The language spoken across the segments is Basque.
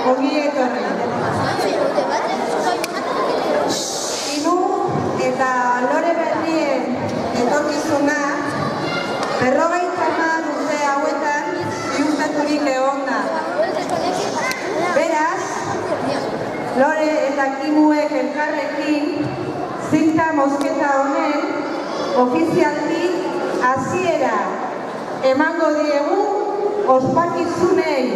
ongi etorri. Inu eta lore berrien etorkizuna 50 urte hauetan ziurtaturik egon da. Beraz, lore eta kimuek elkarrekin zinta mozketa honen ofizialki hasiera emango diegu ospakizunei.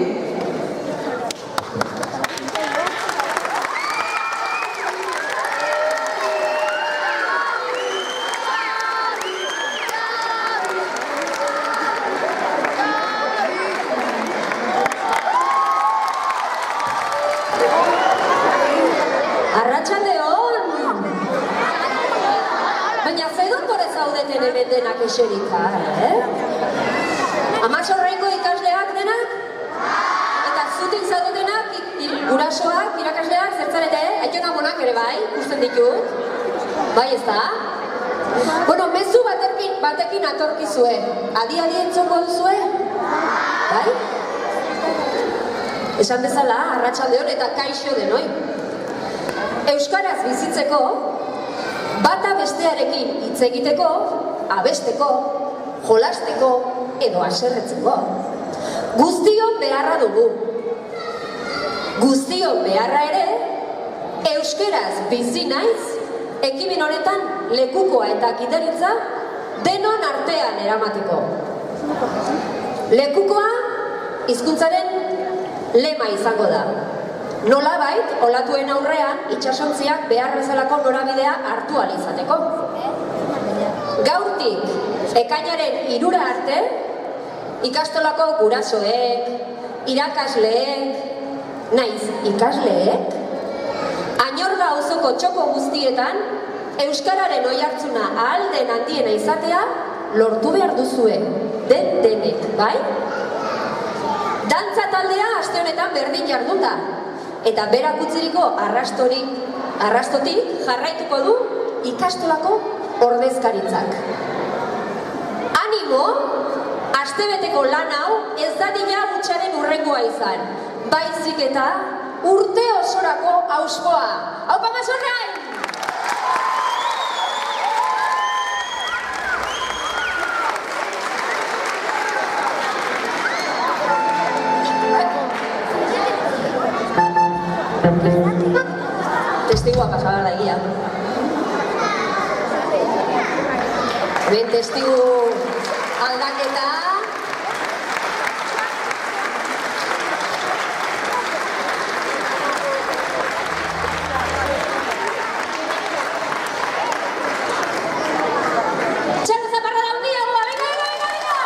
Arratsaldeon! Baina ze doktore zaudeten hemen denak eserika, Amasorraiko ikasleak denak? Eta zutik zaudetenak, gurasoak, irakasleak, zertzarete, aiton amonak ere bai, ikusten ditut. Bai ez da? Bueno, mezu batekin atorkizue. Adi entzongo duzue? Bai? Esan bezala, arratsaldeon eta kaixo denoi. Euskaraz bizitzeko, bata bestearekin hitz egiteko, abesteko, jolasteko edo haserretzeko. Guztion beharra dugu. Guztion beharra ere, euskaraz bizi naiz, ekimen honetan lekukoa eta kideritza denon artean eramateko. Lekukoa hizkuntzaren lema izango da. Nolabait, olatuen aurrean, itsasontziak behar bezalako norabidea hartu ahal izateko. Gaurtik, ekainaren 3 arte, ikastolako gurasoek, irakasleek, naiz ikasleek, Añorga auzoko txoko guztietan, euskararen oihartzuna ahal den handiena izatea, lortu behar duzue, denek, bai? Dantza taldea aste honetan berdin jardun da. Eta berak utziriko arrastotik jarraituko du ikastolako ordezkaritzak. Animo, astebeteko lan hau ez dadila hutsaren hurrengoa izan. Baizik eta urte osorako auspoa. Aupa Masorrain! Testigua pasaba la guía. Ben testigu aldaketa. Txalo zaparra da un día, venga, venga, venga, venga.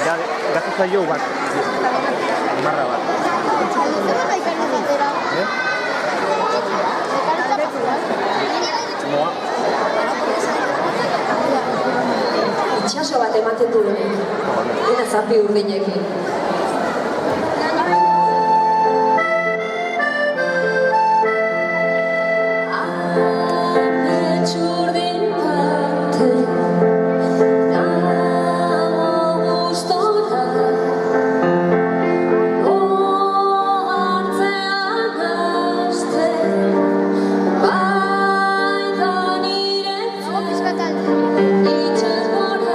Ya, gracias a yo, bat. Marra bat. Itxaso bat ematen du hemen. Eta zapi urdinekin. Itxas gora,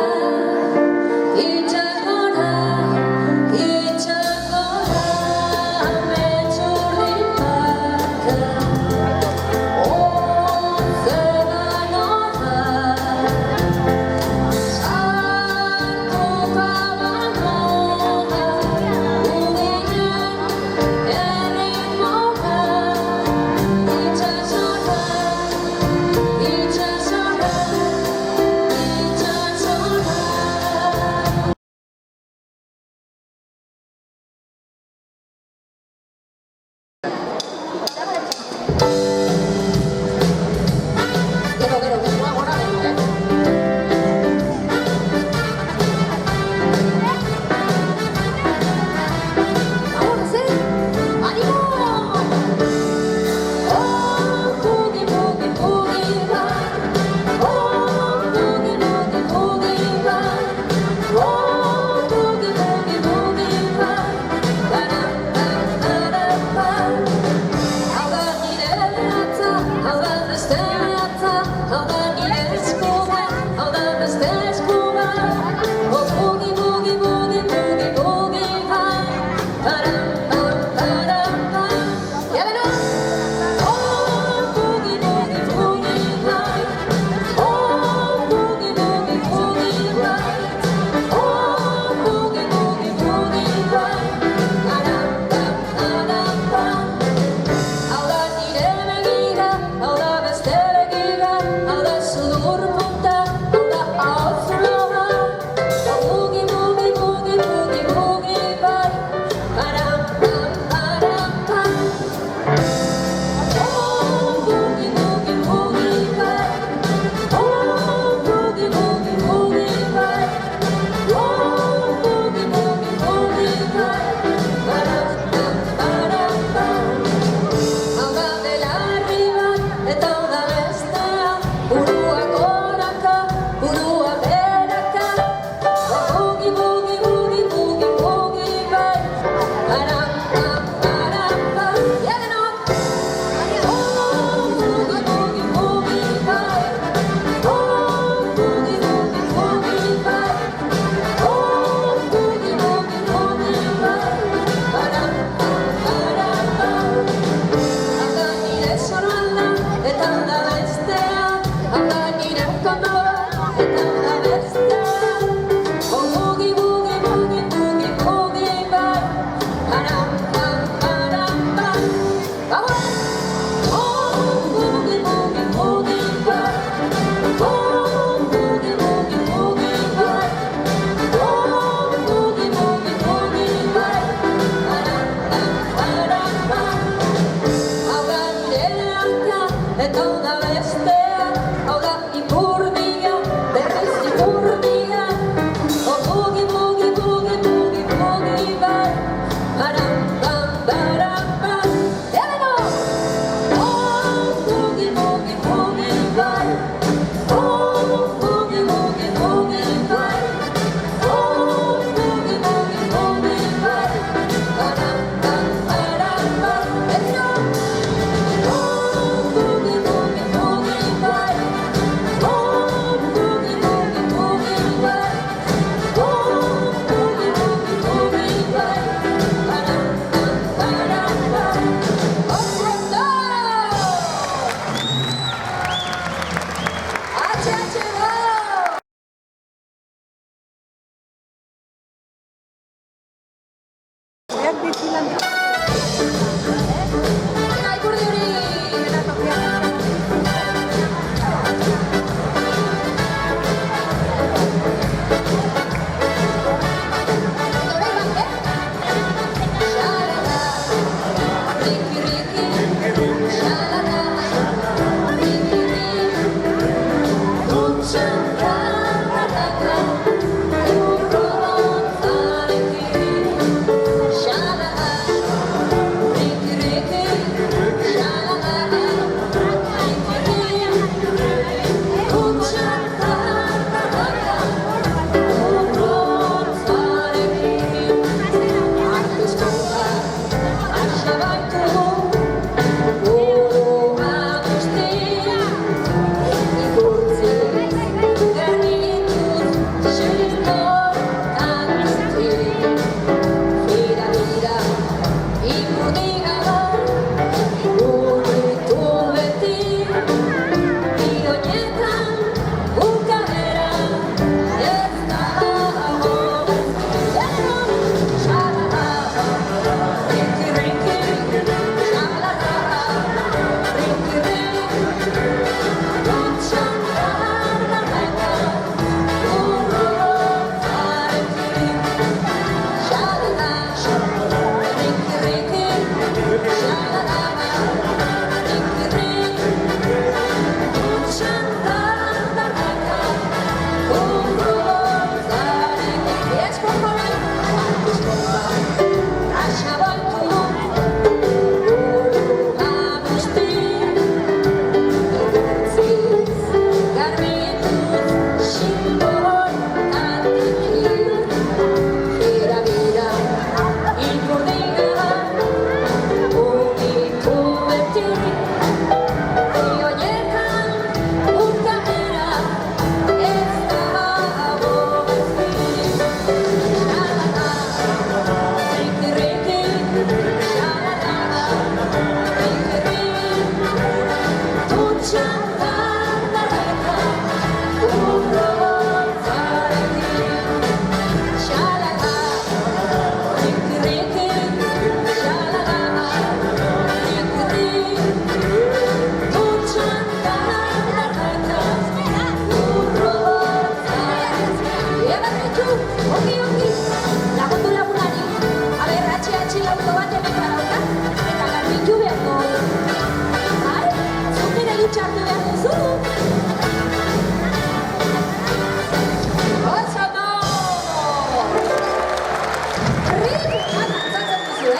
dutxartu behar duzu. Oso no! Ritmoan dantzatzen duzu,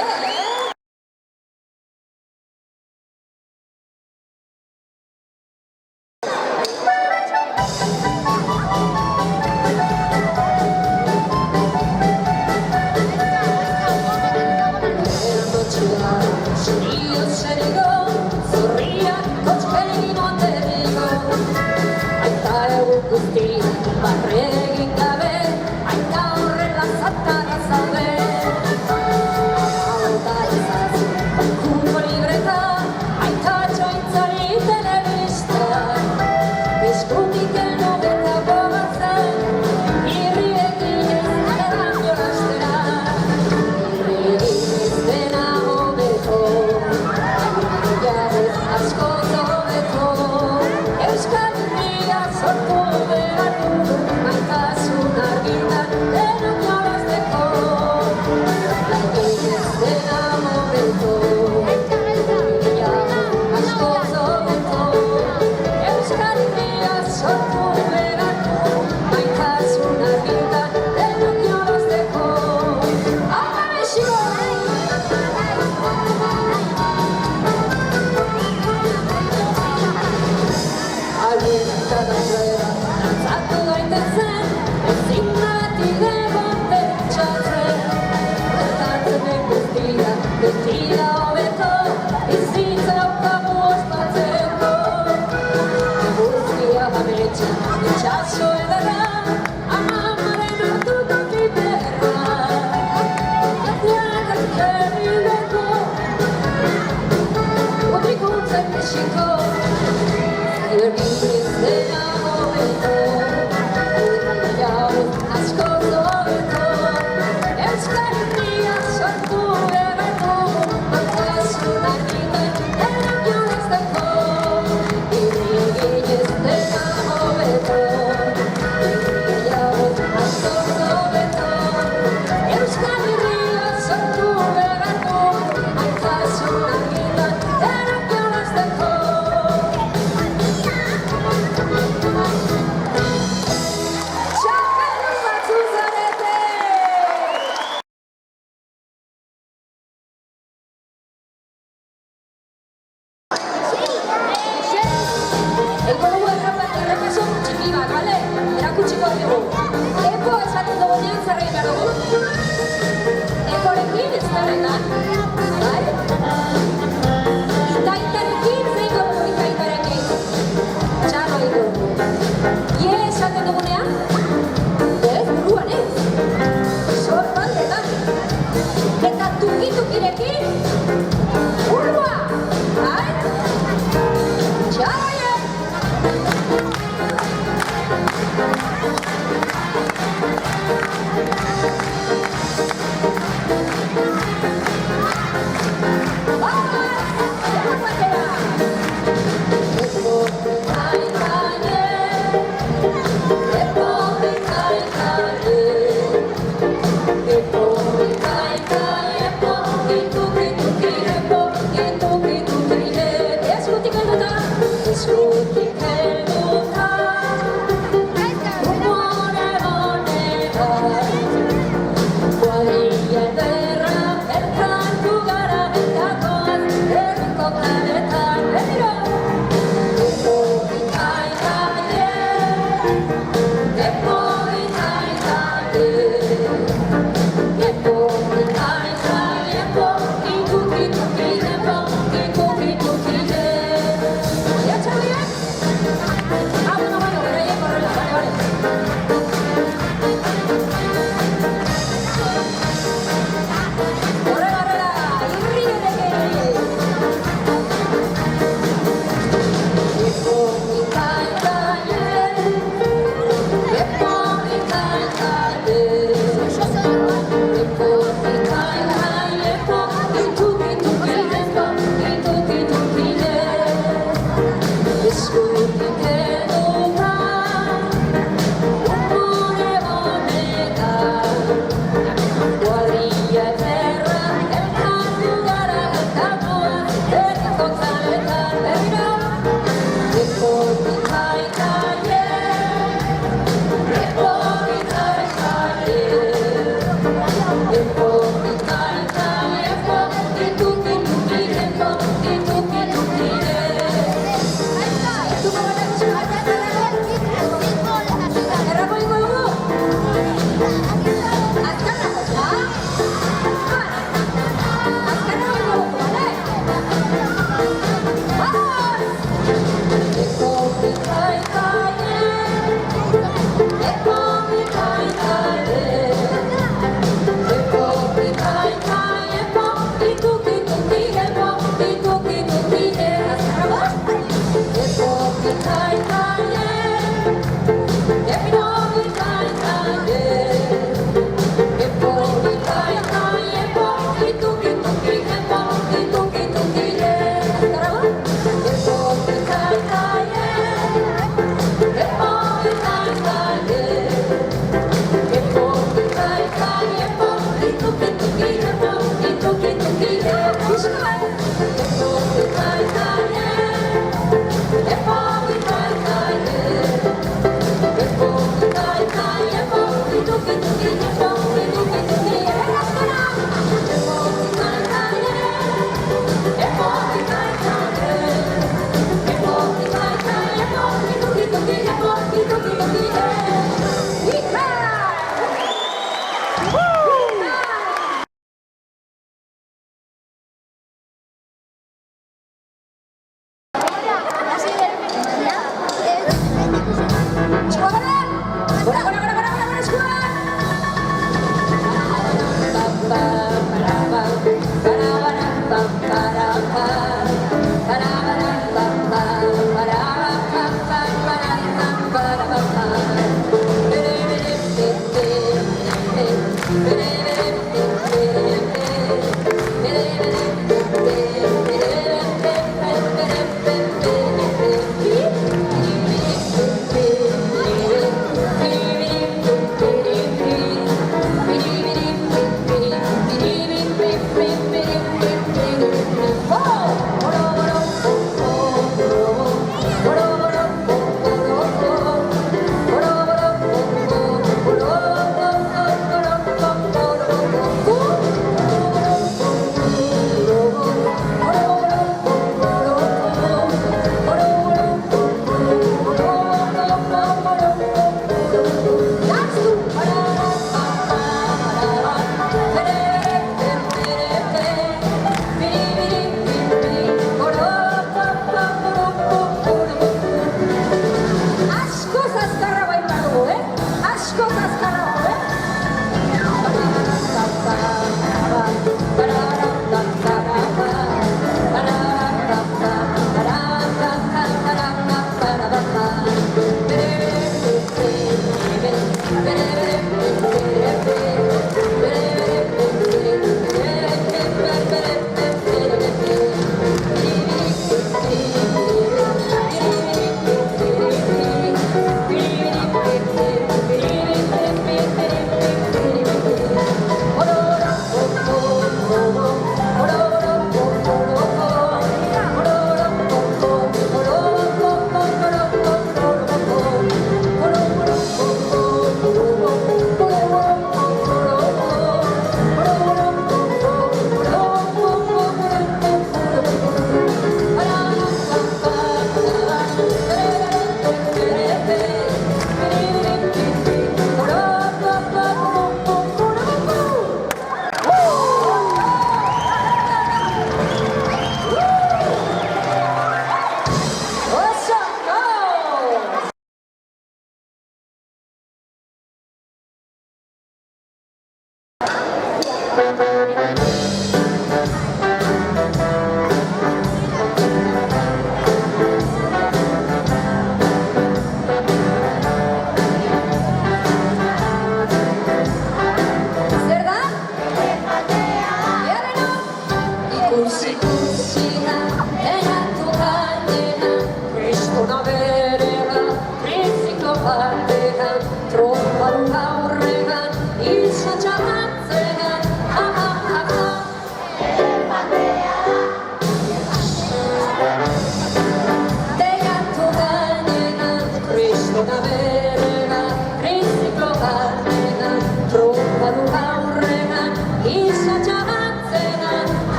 Barregin gabe, aita horrela zatarra zaude. Hauta izazu, kubo libreta, aita txointzari telebista. Eskutik elno eta gogatzen, irriekin ez edan jolastera. Irriekin ez dena hobeto, jabez asko zobeto. Euskal Herria sortu behar du, maitasun argitan denok jolasteko. Irriekin ez dena hobeto, jabez asko zobeto. Euskal Herria sortu behar du, maitasun argitan denok jolasteko. Haupa Mexiko! Alguien cada prueba, dantzatu gaitezen, ezin bati degonte txatzen. Gertatzen den guztia, betira hobeto, bizitza daukagu ospatzeko. Guztia ametsa, itxaso ederra, amamaren hartuko piperra. Gazteak herri leko, utrikuntzen Mexiko. Irriekin ez dena hobeto, jabez asko zobeto. Euskal Herria sortu behar du, maitasun argitan denok jolasteko. Irriekin ez dena hobeto, jabez asko zobeto. Euskal Herria sortu behar du, maitasun argitan denok jolasteko. Txapelun batzu zarete! Eko dugu errepaso txiki bat, bale? Erakutsiko dugu. Eko esaten dugunean zer egin behar dugu. Ekorekin ez berretan, bai? Itaitarekin zein dugu itaitarekin. Txarro egin dugu. Ie esaten dugunean, ez buruan ez. Sorbaldetan. Eta tuki-tukirekin, burua, bai? Txarro egin!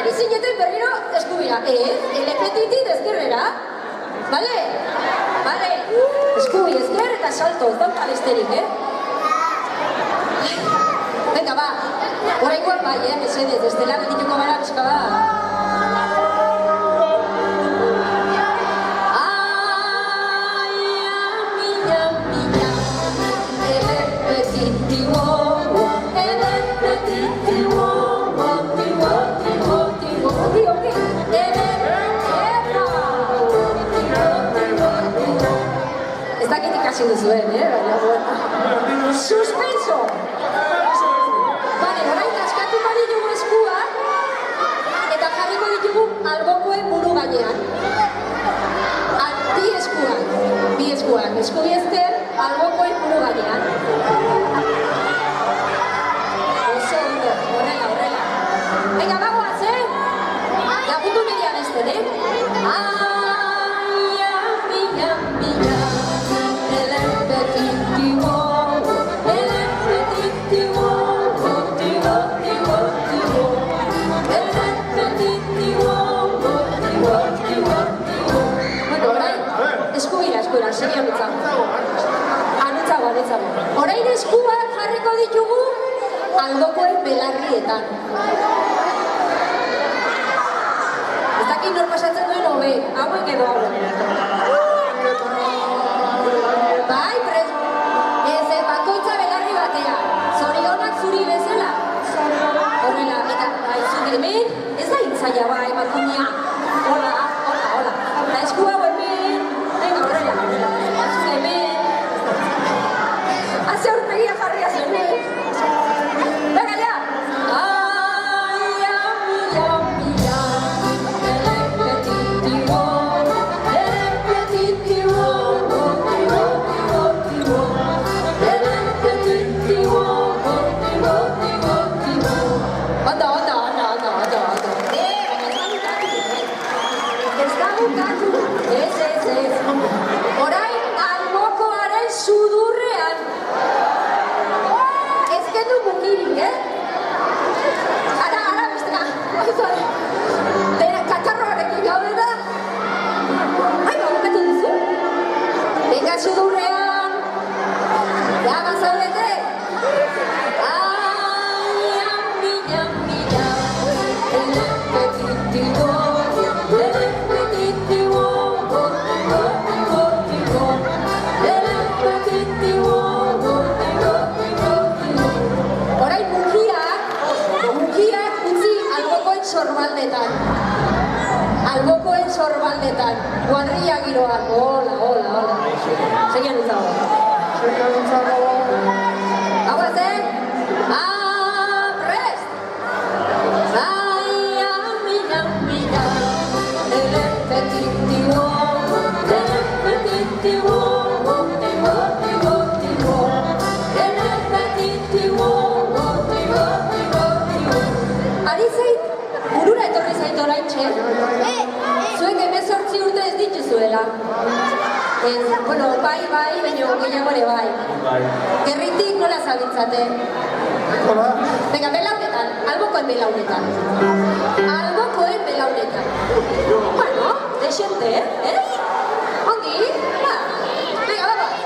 Jarri zineten berriro eskubira. Elepetik ezkerrera. Bale? Bale. Eskubi ezker eta salto. Ez dauka besterik, Venga, va. Oraingoan bai, mesedez. Ez dela betituko gara, pixka bat. Ez dakit ikasi duzuen, Suspenso! Bale, orain askatuko ditugu eskua eta jarriko ditugu albokoen buru gainean. Bi eskuak, eskubi ezker, albokoen buru gainean. Oso ondo, horrela. Venga, bagoaz, lagundu nire abesten, Eskubira, seria anutzago. Orain eskuak jarriko ditugu albokoen belarrietan. Ez dakit nor pasatzen duen hobe, hauek edo Bai, ez bakoitza belarri batea. Zorionak zuri bezala. Horrela, eta zuri hemen, ez da intzaila bai, makunia. Hola. Eta eskua hemen, venga, horrela. Zuri hemen. Haze aurpegia jarria zen. Venga, ya. Orain albokoaren sudurrean. Ez kendu mukirik, Ara, bestera. Katarroarekin gaude da. Bukatu duzu. Venga, sudurrean. Ja, bazaudete. Albokoen sorbaldetan, kuadrilla giroan, hola. Segian utzago. Aguaz, prest! Ari zait, burura etorri zait oraintxe. Zuek 18 urte ez dituzuela. Bueno, bai, baina gehiago ere bai. Gerritik nola zabiltzate? Venga, belaunetan, albokoen belaunetan. Albokoen belaunetan. Bueno, desente, Ongi, va. Venga, vamos.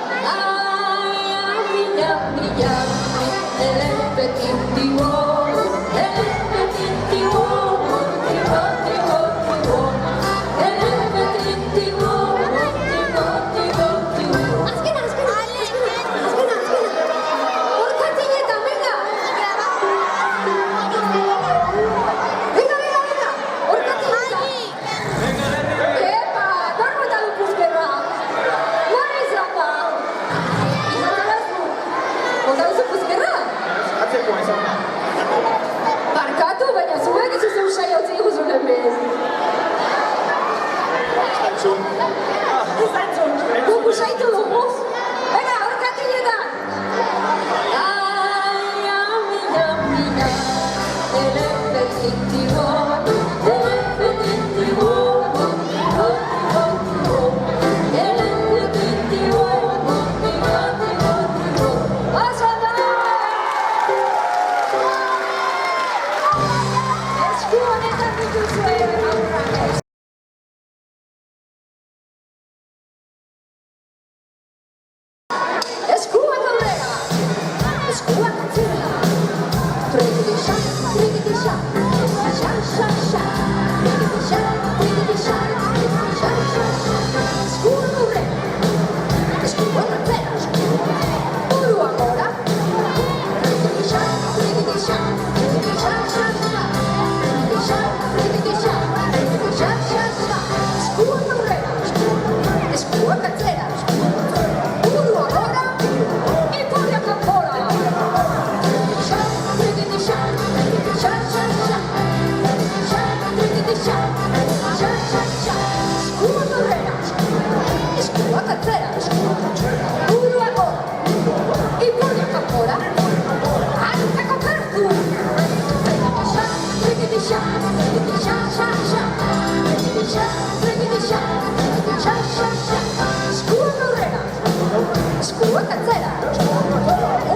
zera.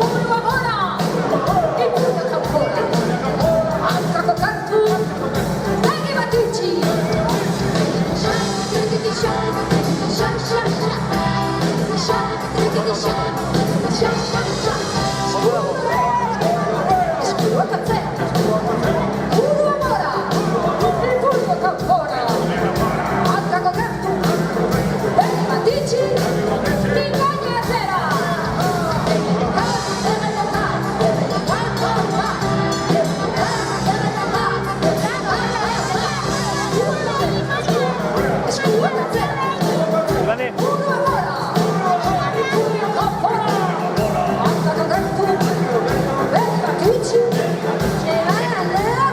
Urua gora, ipurua kanpora. Aurkako kantu, begi bat itxi. Eskuruak atzera, urua gora, ipurua kanpora. Aurkako kantu, begi bat itxi, bikaina atzera. Eskuruak atzera, Ibane, urua gora, ipurua kanpora. Aurkako kantu, begi bat itxi, bikaina atzera.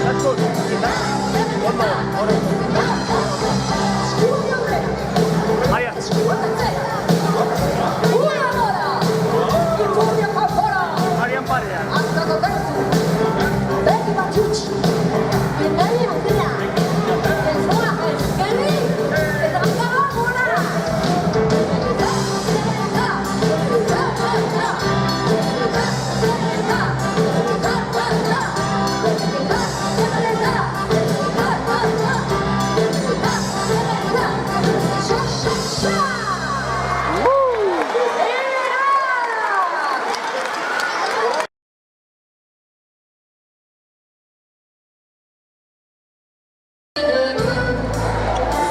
asko, eta, ondo, hori. Aia, Marian parean.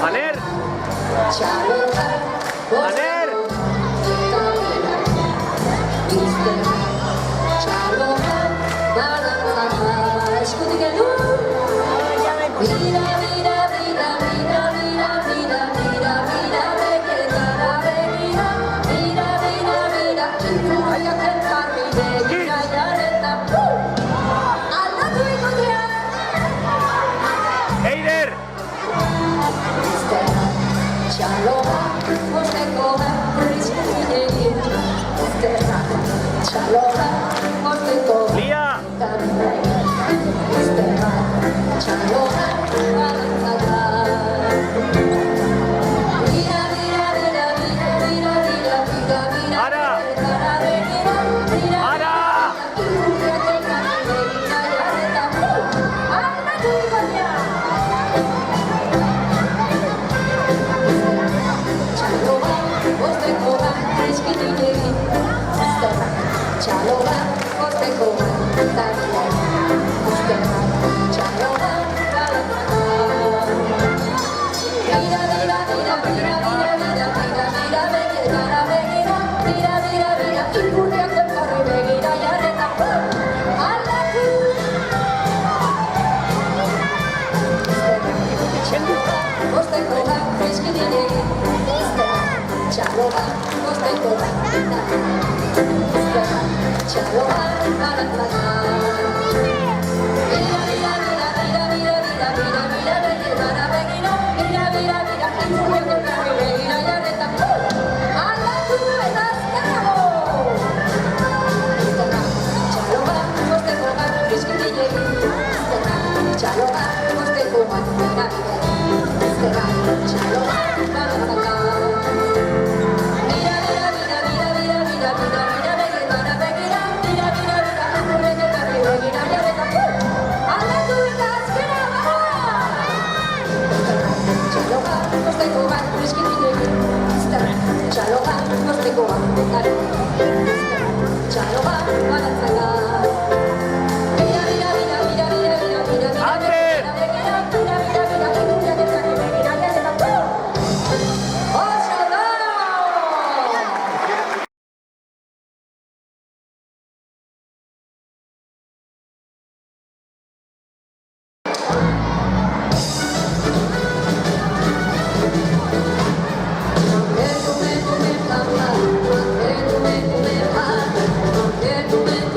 Aner, Aner, Eider, Lia, Ara, Ara, Get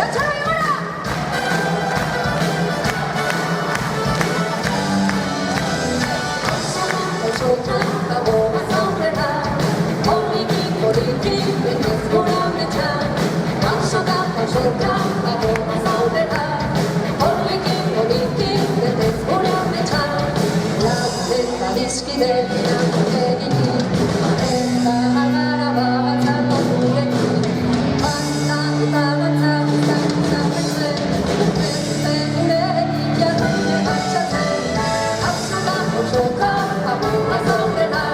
Pertsona igora! Osotan dago azaurrera, poliki poliki betez gure ametxan. Osotan dago azaurrera, poliki poliki betez gure ametxan. Lau eta dizkide inako eginik, eta agara batzako gurekin. Bantzak eta bantzak zapetzen, beste gurekin jarraide batxatzen. Osoka, hau azaurrera,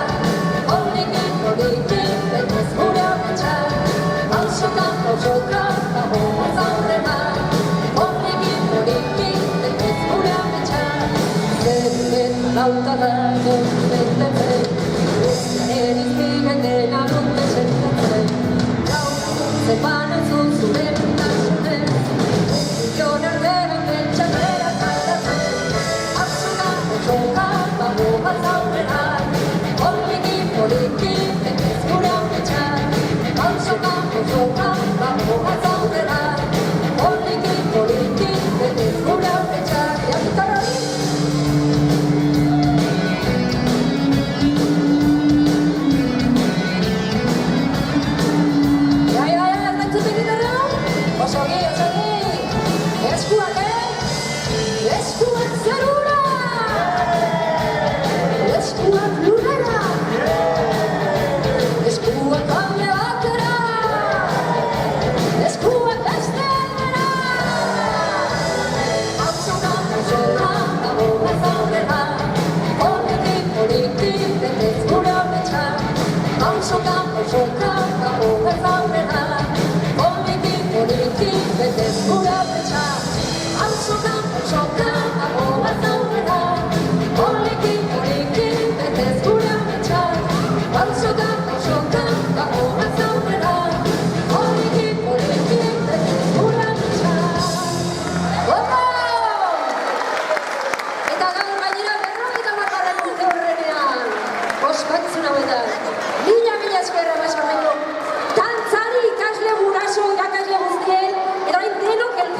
poliki poliki betez gure ametxan. Osoka, hau azaurrera, poliki poliki betez gure ametxan. Zerren lauta dago betetzen, guztiaren izpigen dena dute sentatzen. Gau, zepan entzun zure